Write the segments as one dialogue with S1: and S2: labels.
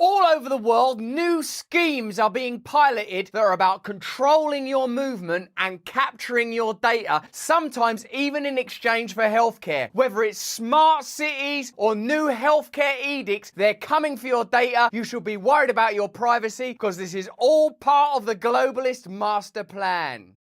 S1: All over the world, new schemes are being piloted that are about controlling your movement and capturing your data, sometimes even in exchange for healthcare. Whether it's smart cities or new healthcare edicts, they're coming for your data. You should be worried about your privacy because this is all part of the globalist master plan.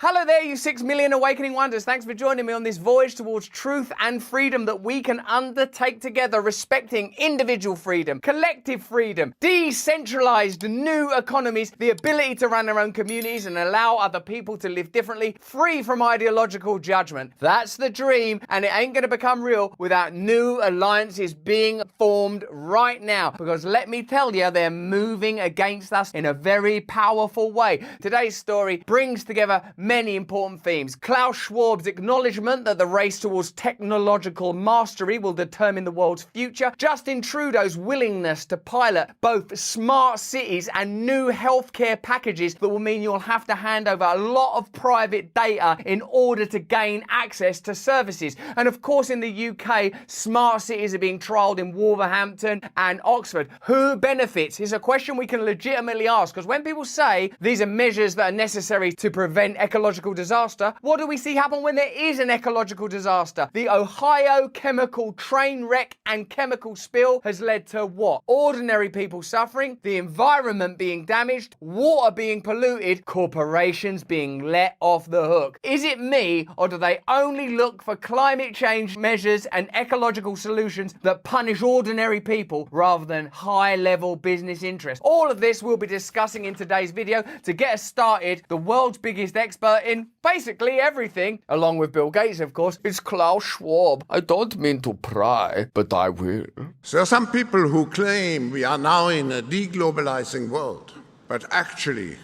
S1: Hello there, you 6 million awakening wonders. Thanks for joining me on this voyage towards truth and freedom that we can undertake together, respecting individual freedom, collective freedom, decentralized new economies, the ability to run their own communities and allow other people to live differently, free from ideological judgment. That's the dream, and it ain't going to become real without new alliances being formed right now. Because let me tell you, they're moving against us in a very powerful way. Today's story brings together many important themes. Klaus Schwab's acknowledgement that the race towards technological mastery will determine the world's future. Justin Trudeau's willingness to pilot both smart cities and new healthcare packages that will mean you'll have to hand over a lot of private data in order to gain access to services. And of course, in the UK, smart cities are being trialled in Wolverhampton and Oxford. Who benefits is a question we can legitimately ask, because when people say these are measures that are necessary to prevent ecological disaster, what do we see happen when there is an ecological disaster? The Ohio chemical train wreck and chemical spill has led to what? Ordinary people suffering, the environment being damaged, water being polluted, corporations being let off the hook. Is it me, or do they only look for climate change measures and ecological solutions that punish ordinary people rather than high-level business interests? All of this we'll be discussing in today's video. To get us started, the world's biggest expert in basically everything, along with Bill Gates, of course, is Klaus Schwab. I don't mean to pry, but I will.
S2: There are some people who claim we are now in a deglobalizing world, but actually,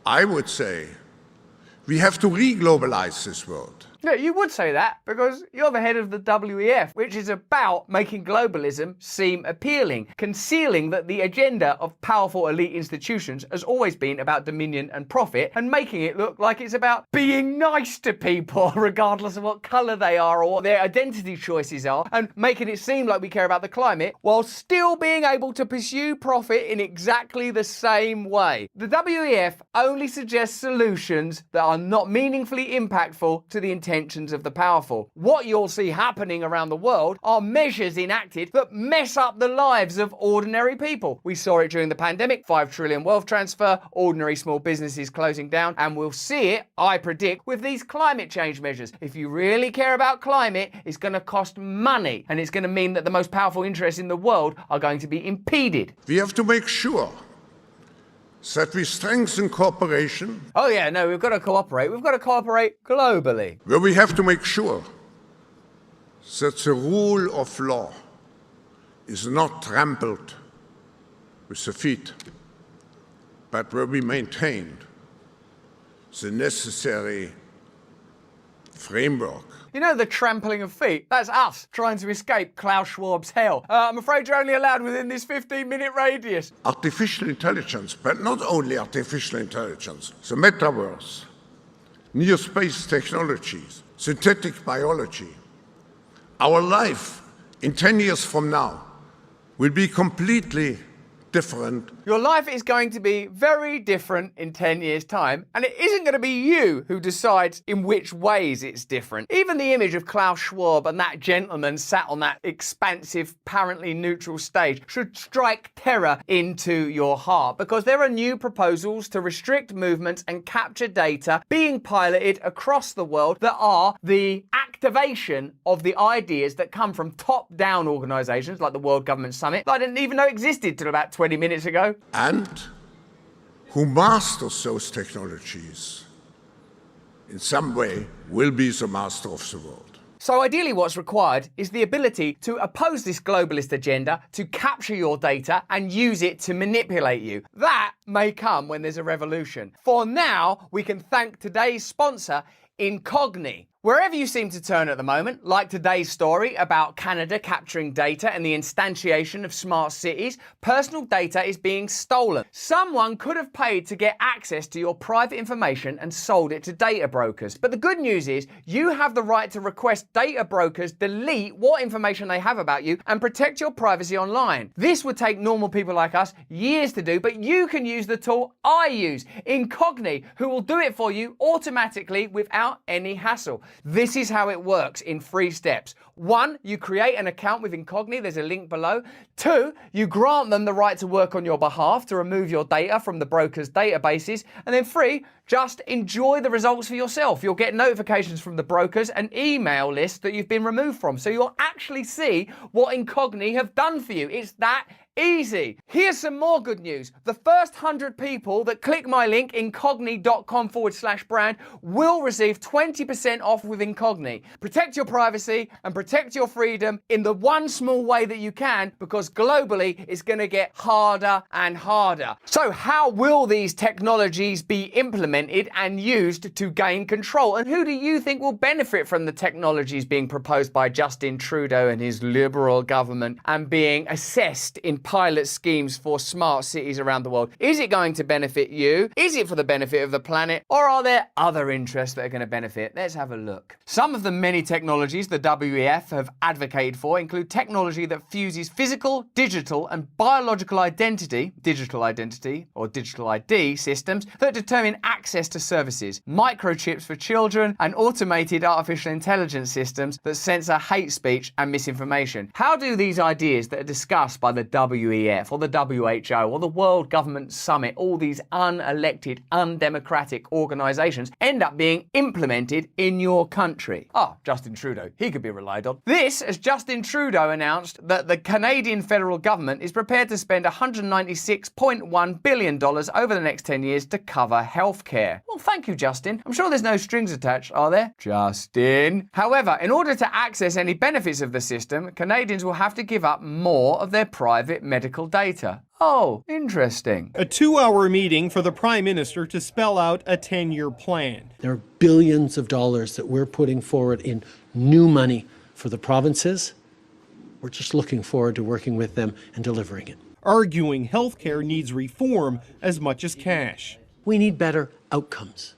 S2: I would say we have to reglobalize this world.
S1: Yeah, you would say that because you're the head of the WEF, which is about making globalism seem appealing, concealing that the agenda of powerful elite institutions has always been about dominion and profit, and making it look like it's about being nice to people, regardless of what colour they are or what their identity choices are, and making it seem like we care about the climate while still being able to pursue profit in exactly the same way. The WEF only suggests solutions that are not meaningfully impactful to the intentions of the powerful. What you'll see happening around the world are measures enacted that mess up the lives of ordinary people. We saw it during the pandemic, 5 trillion wealth transfer, ordinary small businesses closing down, and we'll see it, I predict, with these climate change measures. If you really care about climate, it's going to cost money, and it's going to mean that the most powerful interests in the world are going to be impeded.
S2: We have to make sure that we strengthen cooperation.
S1: Oh yeah, no, we've got to cooperate. We've got to cooperate globally.
S2: Where we have to make sure that the rule of law is not trampled with the feet, but where we maintain the necessary framework.
S1: You know, the trampling of feet? That's us trying to escape Klaus Schwab's hell. I'm afraid you're only allowed within this 15-minute radius.
S2: Artificial intelligence, but not only artificial intelligence, the metaverse, new space technologies, synthetic biology. Our life in 10 years from now will be completely different.
S1: Your life is going to be very different in 10 years' time, and it isn't going to be you who decides in which ways it's different. Even the image of Klaus Schwab and that gentleman sat on that expansive, apparently neutral stage should strike terror into your heart, because there are new proposals to restrict movements and capture data being piloted across the world that are the activation of the ideas that come from top-down organisations like the World Government Summit that I didn't even know existed till about 20 minutes ago.
S2: And who masters those technologies in some way will be the master of the world.
S1: So ideally what's required is the ability to oppose this globalist agenda, to capture your data and use it to manipulate you. That may come when there's a revolution. For now, we can thank today's sponsor, Incogni. Wherever you seem to turn at the moment, like today's story about Canada capturing data and the instantiation of smart cities, personal data is being stolen. Someone could have paid to get access to your private information and sold it to data brokers. But the good news is you have the right to request data brokers delete what information they have about you and protect your privacy online. This would take normal people like us years to do, but you can use the tool I use, Incogni, who will do it for you automatically without any hassle. This is how it works in 3 steps. 1, you create an account with Incogni, there's a link below. 2, you grant them the right to work on your behalf to remove your data from the broker's databases. And then 3, just enjoy the results for yourself. You'll get notifications from the brokers and email lists that you've been removed from. So you'll actually see what Incogni have done for you. It's that easy. Here's some more good news. The first 100 people that click my link, incogni.com/brand, will receive 20% off with Incogni. Protect your privacy and protect your freedom in the one small way that you can, because globally it's going to get harder and harder. So how will these technologies be implemented and used to gain control? And who do you think will benefit from the technologies being proposed by Justin Trudeau and his Liberal government and being assessed in pilot schemes for smart cities around the world? Is it going to benefit you? Is it for the benefit of the planet? Or are there other interests that are going to benefit? Let's have a look. Some of the many technologies the WEF have advocated for include technology that fuses physical, digital, and biological identity, digital identity or digital ID systems that determine access to services, microchips for children, and automated artificial intelligence systems that censor hate speech and misinformation. How do these ideas that are discussed by the WEF or the WHO or the World Government Summit, all these unelected, undemocratic organisations, end up being implemented in your country? Justin Trudeau, he could be relied on. This, as Justin Trudeau announced that the Canadian federal government is prepared to spend $196.1 billion over the next 10 years to cover healthcare. Well, thank you, Justin. I'm sure there's no strings attached, are there? Justin. However, in order to access any benefits of the system, Canadians will have to give up more of their private medical data. Oh, interesting.
S3: A 2-hour meeting for the Prime Minister to spell out a 10-year plan.
S4: There are billions of dollars that we're putting forward in new money for the provinces. We're just looking forward to working with them and delivering it.
S3: Arguing healthcare needs reform as much as cash.
S4: We need better outcomes.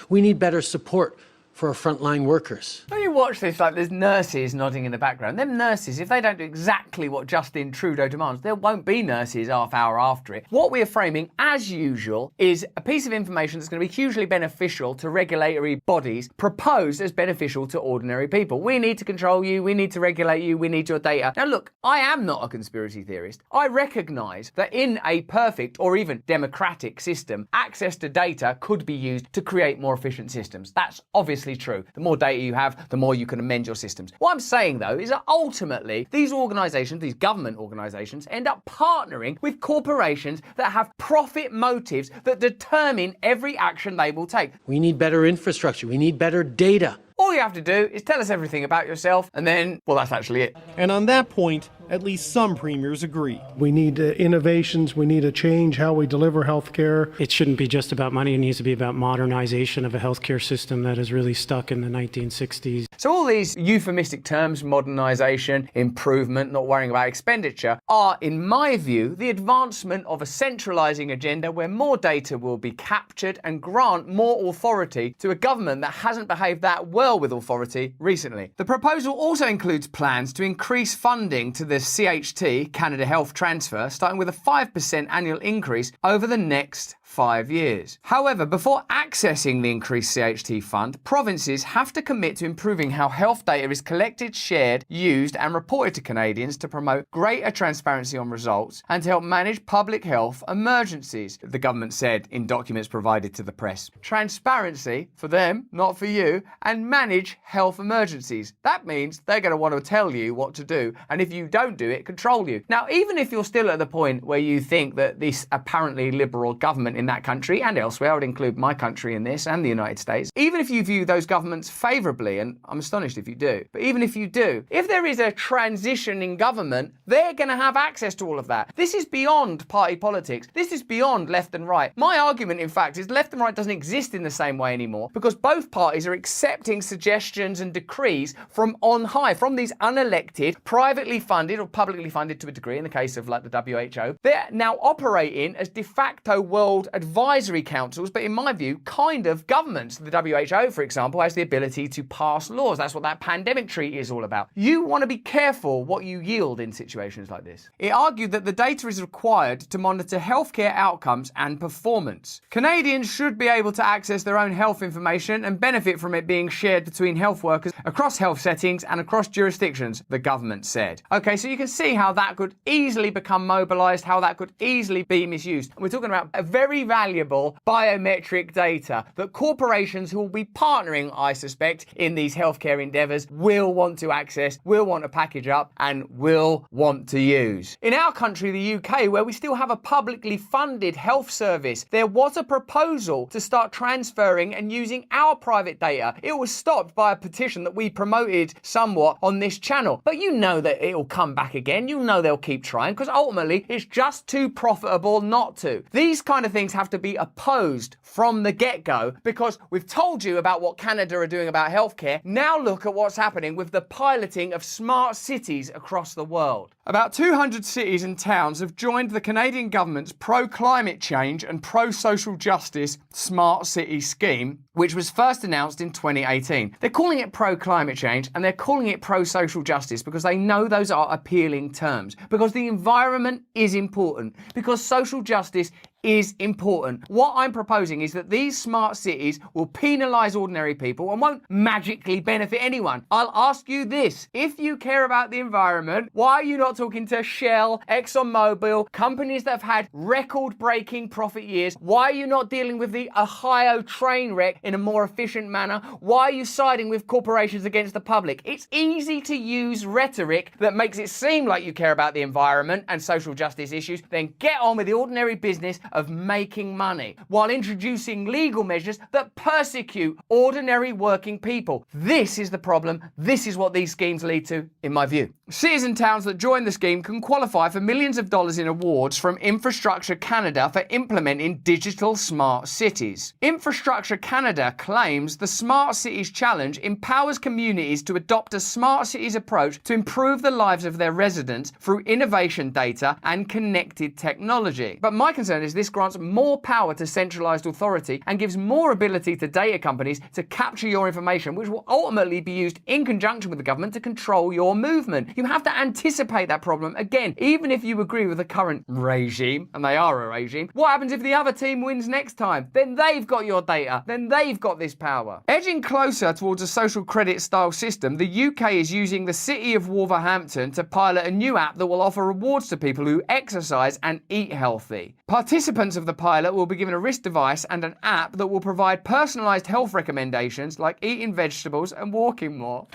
S4: We need better support for our frontline workers.
S1: When you watch this, like there's nurses nodding in the background. Them nurses, if they don't do exactly what Justin Trudeau demands, there won't be nurses half hour after it. What we are framing, as usual, is a piece of information that's going to be hugely beneficial to regulatory bodies, proposed as beneficial to ordinary people. We need to control you, we need to regulate you, we need your data. Now look, I am not a conspiracy theorist. I recognise that in a perfect or even democratic system, access to data could be used to create more efficient systems. That's obviously true. The more data you have, the more you can amend your systems. What I'm saying, though, is that ultimately these organisations, these government organisations, end up partnering with corporations that have profit motives that determine every action they will take.
S4: We need better infrastructure. We need better data.
S1: All you have to do is tell us everything about yourself, and then, well, that's actually it.
S3: And on that point, at least some premiers agree.
S5: We need innovations. We need to change how we deliver healthcare.
S6: It shouldn't be just about money. It needs to be about modernization of a healthcare system that is really stuck in the 1960s.
S1: So all these euphemistic terms, modernisation, improvement, not worrying about expenditure, are, in my view, the advancement of a centralising agenda where more data will be captured and grant more authority to a government that hasn't behaved that well with authority recently. The proposal also includes plans to increase funding to the CHT, Canada Health Transfer, starting with a 5% annual increase over the next 5 years. However, before accessing the increased CHT fund, provinces have to commit to improving how health data is collected, shared, used and reported to Canadians to promote greater transparency on results and to help manage public health emergencies, the government said in documents provided to the press. Transparency for them, not for you, and manage health emergencies. That means they're going to want to tell you what to do, and if you don't don't do it, control you. Now, even if you're still at the point where you think that this apparently liberal government in that country and elsewhere, I would include my country in this and the United States, even if you view those governments favourably, and I'm astonished if you do, but even if you do, if there is a transition in government, they're going to have access to all of that. This is beyond party politics. This is beyond left and right. My argument, in fact, is left and right doesn't exist in the same way anymore because both parties are accepting suggestions and decrees from on high, from these unelected, privately funded or publicly funded to a degree, in the case of like the WHO. They're now operating as de facto world advisory councils, but in my view, kind of governments. The WHO, for example, has the ability to pass laws. That's what that pandemic treaty is all about. You want to be careful what you yield in situations like this. It argued that the data is required to monitor healthcare outcomes and performance. Canadians should be able to access their own health information and benefit from it being shared between health workers across health settings and across jurisdictions, the government said. Okay, so you can see how that could easily become mobilised, how that could easily be misused. We're talking about a very valuable biometric data that corporations who will be partnering, I suspect, in these healthcare endeavours will want to access, will want to package up, and will want to use. In our country, the UK, where we still have a publicly funded health service, there was a proposal to start transferring and using our private data. It was stopped by a petition that we promoted somewhat on this channel. But you know that it'll come back again. You know they'll keep trying because ultimately it's just too profitable not to. These kind of things have to be opposed from the get-go because we've told you about what Canada are doing about healthcare. Now look at what's happening with the piloting of smart cities across the world. About 200 cities and towns have joined the Canadian government's pro-climate change and pro-social justice smart city scheme, which was first announced in 2018. They're calling it pro-climate change and they're calling it pro-social justice because they know those are appealing terms, because the environment is important, because social justice is important. What I'm proposing is that these smart cities will penalise ordinary people and won't magically benefit anyone. I'll ask you this. If you care about the environment, why are you not talking to Shell, ExxonMobil, companies that have had record-breaking profit years? Why are you not dealing with the Ohio train wreck in a more efficient manner? Why are you siding with corporations against the public? It's easy to use rhetoric that makes it seem like you care about the environment and social justice issues, then get on with the ordinary business of making money while introducing legal measures that persecute ordinary working people. This is the problem. This is what these schemes lead to, in my view. Cities and towns that join the scheme can qualify for millions of dollars in awards from Infrastructure Canada for implementing digital smart cities. Infrastructure Canada claims the Smart Cities Challenge empowers communities to adopt a smart cities approach to improve the lives of their residents through innovation data and connected technology. But my concern is this grants more power to centralised authority and gives more ability to data companies to capture your information, which will ultimately be used in conjunction with the government to control your movement. You have to anticipate that problem. Again, even if you agree with the current regime, and they are a regime, what happens if the other team wins next time? Then they've got your data. Then they've got this power. Edging closer towards a social credit style system, the UK is using the city of Wolverhampton to pilot a new app that will offer rewards to people who exercise and eat healthy. Participants of the pilot will be given a wrist device and an app that will provide personalised health recommendations like eating vegetables and walking more.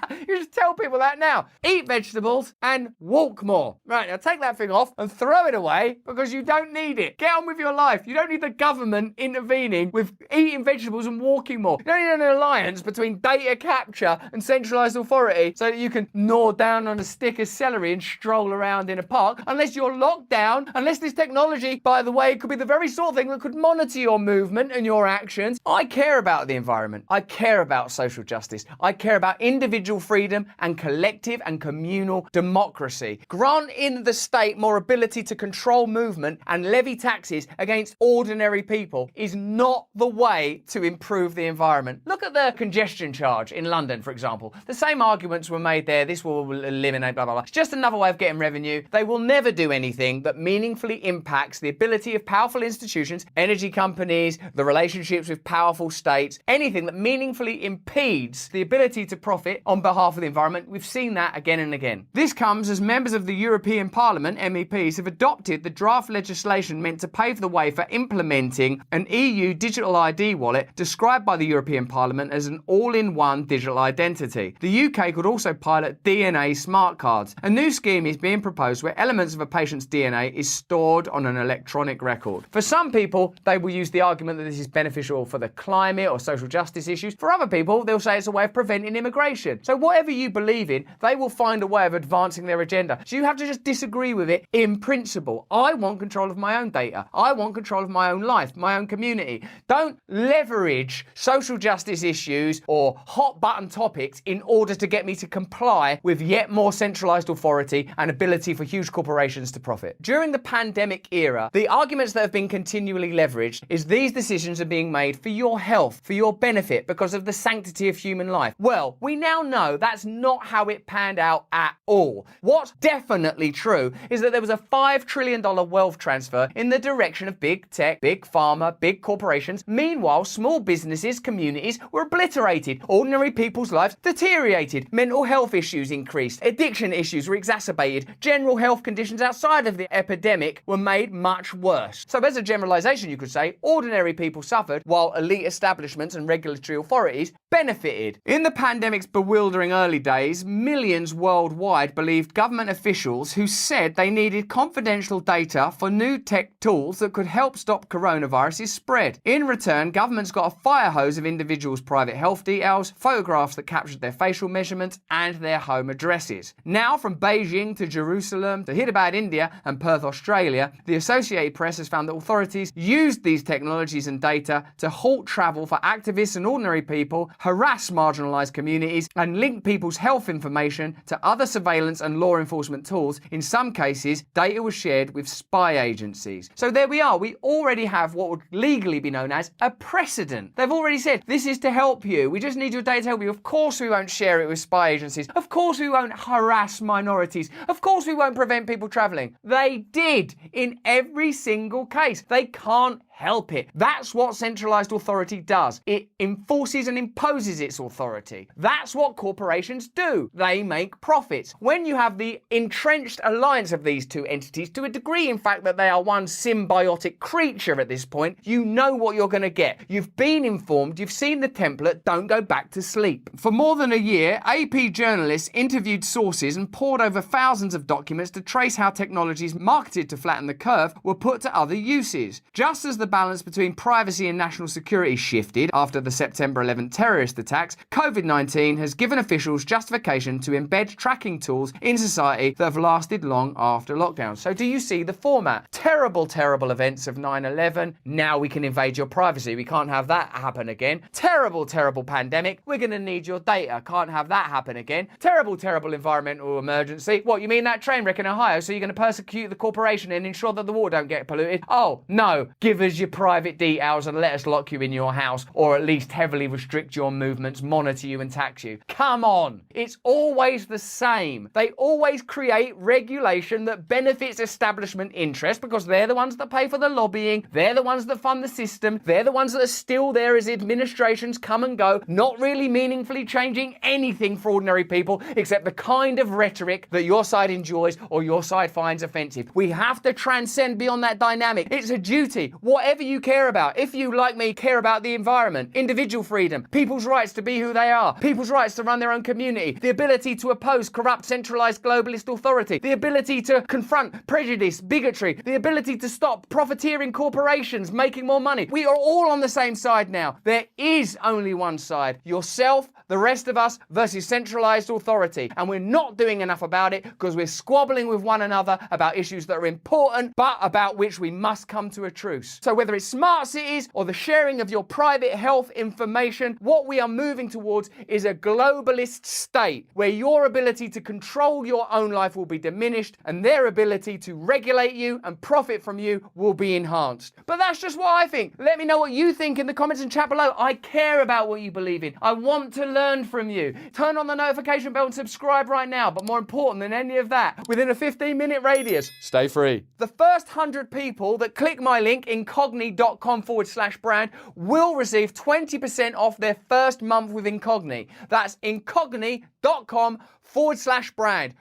S1: You just tell people that now. Eat vegetables and walk more. Right, now take that thing off and throw it away because you don't need it. Get on with your life. You don't need the government intervening with eating vegetables and walking more. You don't need an alliance between data capture and centralised authority so that you can gnaw down on a stick of celery and stroll around in a park unless you're locked down, unless this technology, by the way, could be the very sort of thing that could monitor your movement and your actions. I care about the environment. I care about social justice. I care about individual freedom and collective and communal democracy. Granting the state more ability to control movement and levy taxes against ordinary people is not the way to improve the environment. Look at the congestion charge in London, for example. The same arguments were made there. This will eliminate blah, blah, blah. It's just another way of getting revenue. They will never do anything that meaningfully impacts the ability of powerful institutions, energy companies, the relationships with powerful states, anything that meaningfully impedes the ability to profit on behalf of the environment. We've seen that again and and again. This comes as members of the European Parliament, MEPs, have adopted the draft legislation meant to pave the way for implementing an EU digital ID wallet described by the European Parliament as an all-in-one digital identity. The UK could also pilot DNA smart cards. A new scheme is being proposed where elements of a patient's DNA is stored on an electronic record. For some people, they will use the argument that this is beneficial for the climate or social justice issues. For other people, they'll say it's a way of preventing immigration. So whatever you believe in, they will find a way of advancing their agenda. So you have to just disagree with it in principle. I want control of my own data. I want control of my own life, my own community. Don't leverage social justice issues or hot button topics in order to get me to comply with yet more centralized authority and ability for huge corporations to profit. During the pandemic era, the arguments that have been continually leveraged is these decisions are being made for your health, for your benefit, because of the sanctity of human life. Well, we now know that's not how it panned out at all. What's definitely true is that there was a $5 trillion wealth transfer in the direction of big tech, big pharma, big corporations. Meanwhile, small businesses, communities were obliterated. Ordinary people's lives deteriorated. Mental health issues increased. Addiction issues were exacerbated. General health conditions outside of the epidemic were made much worse. So as a generalization, you could say ordinary people suffered while elite establishments and regulatory authorities benefited. In the pandemic's bewildering early days, millions worldwide believed government officials who said they needed confidential data for new tech tools that could help stop coronavirus's spread. In return, governments got a fire hose of individuals' private health details, photographs that captured their facial measurements and their home addresses. Now, from Beijing to Jerusalem to Hyderabad, India and Perth, Australia, the Associated Press has found that authorities used these technologies and data to halt travel for activists and ordinary people, harass marginalized communities, and link people's health information to other surveillance and law enforcement tools. In some cases, data was shared with spy agencies. So there we are. We already have what would legally be known as a precedent. They've already said, this is to help you. We just need your data to help you. Of course we won't share it with spy agencies. Of course we won't harass minorities. Of course we won't prevent people traveling. They did in every single case. They can't help it. That's what centralized authority does. It enforces and imposes its authority. That's what corporations do. They make profits. When you have the entrenched alliance of these two entities, to a degree, in fact, that they are one symbiotic creature at this point, you know what you're going to get. You've been informed, you've seen the template, don't go back to sleep. For more than a year, AP journalists interviewed sources and pored over thousands of documents to trace how technologies marketed to flatten the curve were put to other uses. Just as the balance between privacy and national security shifted after the September 11 terrorist attacks, COVID-19 has given officials justification to embed tracking tools in society that have lasted long after lockdown. So do you see the format? Terrible, terrible events of 9/11. Now we can invade your privacy. We can't have that happen again. Terrible, terrible pandemic. We're going to need your data. Can't have that happen again. Terrible, terrible environmental emergency. What, you mean that train wreck in Ohio? So you're going to persecute the corporation and ensure that the water don't get polluted? Oh, no. Give us your private details and let us lock you in your house, or at least heavily restrict your movements, monitor you and tax you. Come on. It's always the same. They always create regulation that benefits establishment interests because they're the ones that pay for the lobbying. They're the ones that fund the system. They're the ones that are still there as administrations come and go, not really meaningfully changing anything for ordinary people except the kind of rhetoric that your side enjoys or your side finds offensive. We have to transcend beyond that dynamic. It's a duty. Whatever you care about. If you, like me, care about the environment, individual freedom, people's rights to be who they are, people's rights to run their own community, the ability to oppose corrupt, centralized globalist authority, the ability to confront prejudice, bigotry, the ability to stop profiteering corporations making more money. We are all on the same side now. There is only one side. Yourself, the rest of us, versus centralized authority. And we're not doing enough about it because we're squabbling with one another about issues that are important, but about which we must come to a truce. So whether it's smart cities or the sharing of your private health information, what we are moving towards is a globalist state where your ability to control your own life will be diminished and their ability to regulate you and profit from you will be enhanced. But that's just what I think. Let me know what you think in the comments and chat below. I care about what you believe in. I want to learn from you. Turn on the notification bell and subscribe right now. But more important than any of that, within a 15-minute radius, stay free. The first 100 people that click my link, incogni.com/brand, will receive 20% off their first month with Incogni. That's incogni.com/brand.